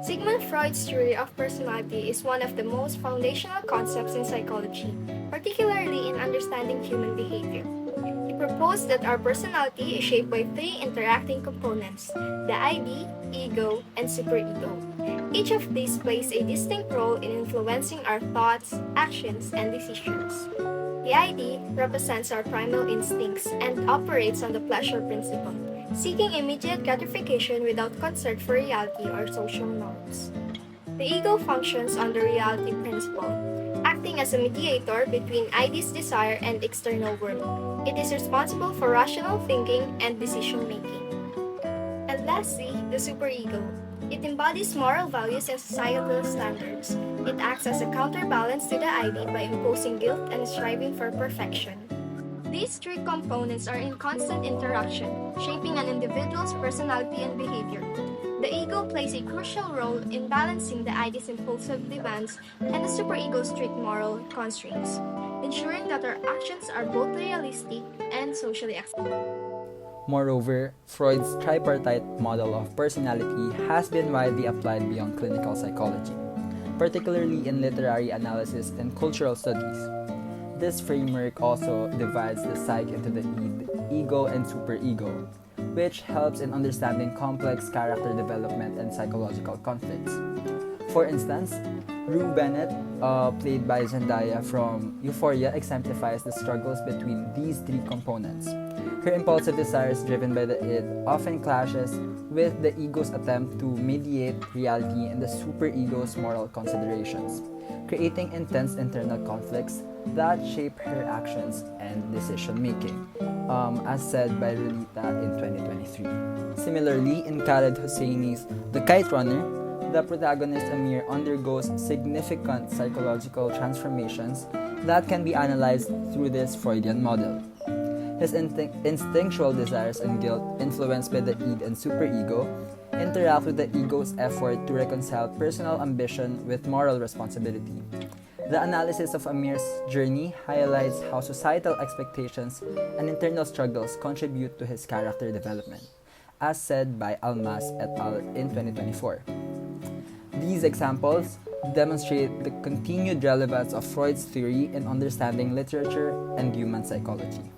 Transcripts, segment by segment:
Sigmund Freud's theory of personality is one of the most foundational concepts in psychology, particularly in understanding human behavior. He proposed that our personality is shaped by three interacting components: the ID, ego, and superego. Each of these plays a distinct role in influencing our thoughts, actions, and decisions. The ID represents our primal instincts and operates on the pleasure principle, seeking immediate gratification without concern for reality or social norms. The ego functions on the reality principle, acting as a mediator between ID's desire and external world. It is responsible for rational thinking and decision making. And lastly, the superego. It embodies moral values and societal standards. It acts as a counterbalance to the ID by imposing guilt and striving for perfection. These three components are in constant interaction, shaping an individual's personality and behavior. The ego plays a crucial role in balancing the ID's impulsive demands and the superego's strict moral constraints, ensuring that our actions are both realistic and socially acceptable. Moreover, Freud's tripartite model of personality has been widely applied beyond clinical psychology, particularly in literary analysis and cultural studies. This framework also divides the psyche into the id, ego, and superego, which helps in understanding complex character development and psychological conflicts. For instance, Rue Bennett, played by Zendaya from Euphoria, exemplifies the struggles between these three components. Her impulsive desires driven by the id often clashes with the ego's attempt to mediate reality and the superego's moral considerations, creating intense internal conflicts that shape her actions and decision-making, as said by Relita in 2023. Similarly, in Khaled Hosseini's The Kite Runner, the protagonist Amir undergoes significant psychological transformations that can be analyzed through this Freudian model. His instinctual desires and guilt, influenced by the id and superego, interact with the ego's effort to reconcile personal ambition with moral responsibility. The analysis of Amir's journey highlights how societal expectations and internal struggles contribute to his character development, as said by Almas et al. In 2024. These examples demonstrate the continued relevance of Freud's theory in understanding literature and human psychology.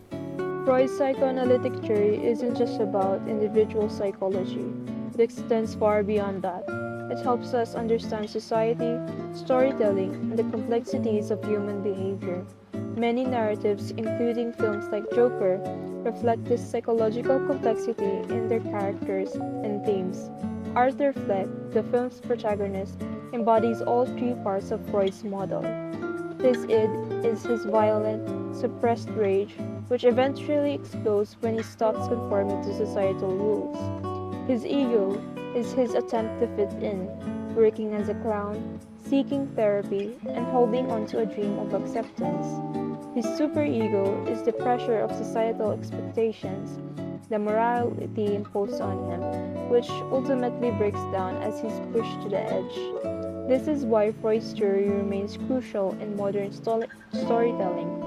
Freud's psychoanalytic theory isn't just about individual psychology, it extends far beyond that. It helps us understand society, storytelling, and the complexities of human behavior. Many narratives, including films like Joker, reflect this psychological complexity in their characters and themes. Arthur Fleck, the film's protagonist, embodies all three parts of Freud's model. His id is his violent, suppressed rage, which eventually explodes when he stops conforming to societal rules. His ego is his attempt to fit in, working as a clown, seeking therapy, and holding on to a dream of acceptance. His superego is the pressure of societal expectations, the morality imposed on him, which ultimately breaks down as he's pushed to the edge. This is why Freud's theory remains crucial in modern storytelling.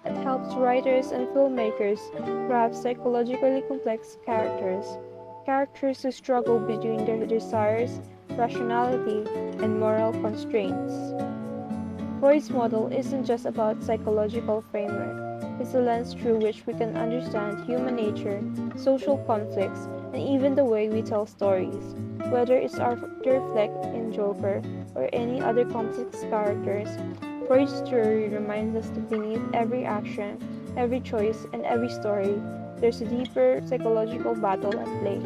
It helps writers and filmmakers craft psychologically complex characters who struggle between their desires, rationality, and moral constraints. Freud's model isn't just about psychological framework, it's a lens through which we can understand human nature, social conflicts, and even the way we tell stories. Whether it's Arthur Fleck in Joker or any other complex characters, Freud's theory reminds us that beneath every action, every choice, and every story, there's a deeper psychological battle at play.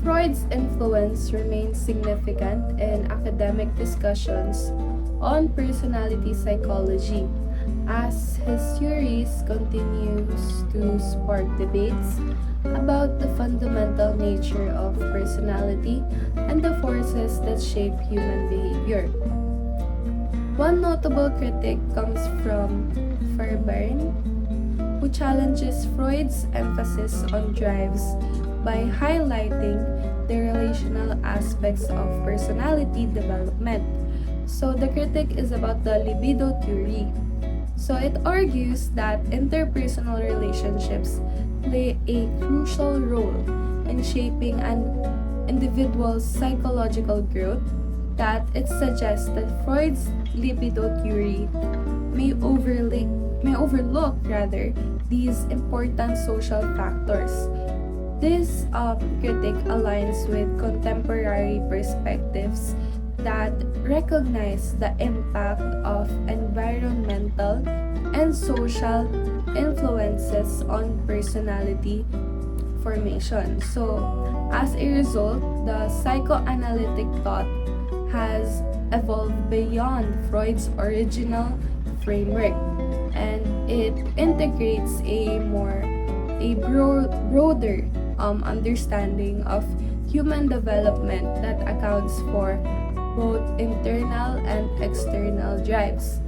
Freud's influence remains significant in academic discussions on personality psychology, as his theories continues to spark debates about the fundamental nature of personality and the forces that shape human behavior. One notable critic comes from Fairbairn, who challenges Freud's emphasis on drives by highlighting the relational aspects of personality development. So the critic is about the libido theory. So it argues that interpersonal relationships play a crucial role in shaping an individual's psychological growth, that it suggests that Freud's libido theory may overlook these important social factors. This critic aligns with contemporary perspectives that recognize the impact of environmental and social influences on personality formation. So, as a result, the psychoanalytic thought has evolved beyond Freud's original framework, and it integrates a broader understanding of human development that accounts for both internal and external drives.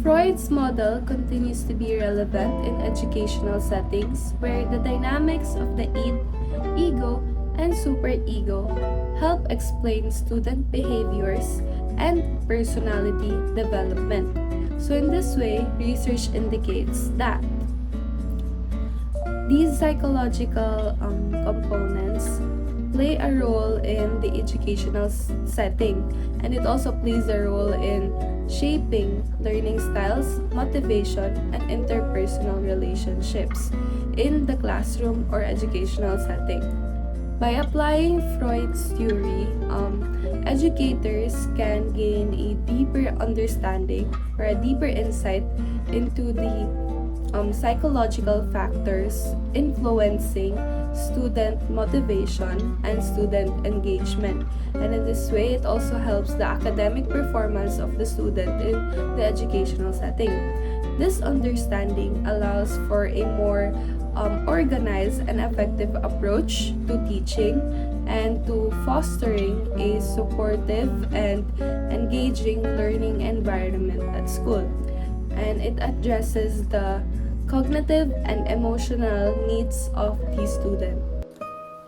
Freud's model continues to be relevant in educational settings where the dynamics of the id, ego, and superego help explain student behaviors and personality development. So, in this way, research indicates that these psychological components play a role in the educational setting, and it also plays a role in shaping learning styles, motivation, and interpersonal relationships in the classroom or educational setting. By applying Freud's theory, educators can gain a deeper understanding or a deeper insight into the psychological factors influencing student motivation and student engagement. And in this way, it also helps the academic performance of the student in the educational setting. This understanding allows for a more organized and effective approach to teaching and to fostering a supportive and engaging learning environment at school. And it addresses the cognitive and emotional needs of the student.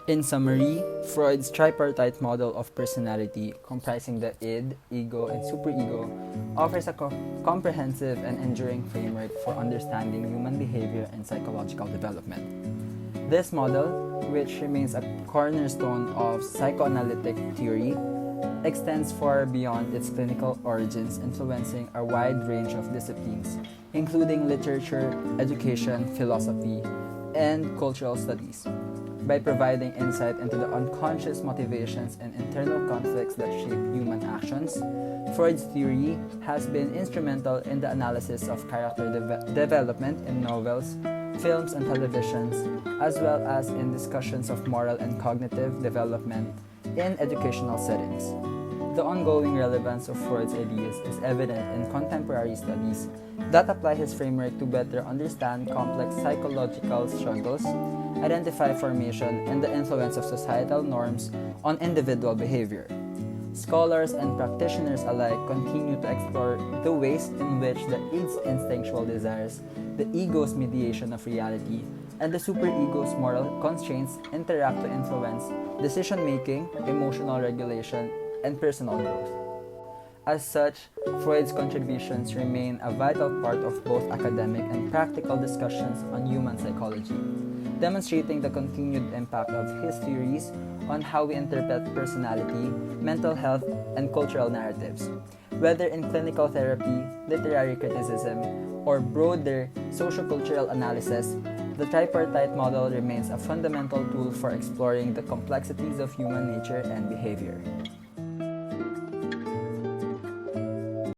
In summary, Freud's tripartite model of personality, comprising the id, ego, and superego, offers a comprehensive and enduring framework for understanding human behavior and psychological development. This model, which remains a cornerstone of psychoanalytic theory, extends far beyond its clinical origins, influencing a wide range of disciplines, including literature, education, philosophy, and cultural studies. By providing insight into the unconscious motivations and internal conflicts that shape human actions, Freud's theory has been instrumental in the analysis of character development in novels, films, and televisions, as well as in discussions of moral and cognitive development in educational settings. The ongoing relevance of Freud's ideas is evident in contemporary studies that apply his framework to better understand complex psychological struggles, identify formation, and the influence of societal norms on individual behavior. Scholars and practitioners alike continue to explore the ways in which the id's instinctual desires, the ego's mediation of reality, and the superego's moral constraints interact to influence decision-making, emotional regulation, and personal growth. As such, Freud's contributions remain a vital part of both academic and practical discussions on human psychology, demonstrating the continued impact of his theories on how we interpret personality, mental health, and cultural narratives. Whether in clinical therapy, literary criticism, or broader sociocultural analysis, the tripartite model remains a fundamental tool for exploring the complexities of human nature and behavior.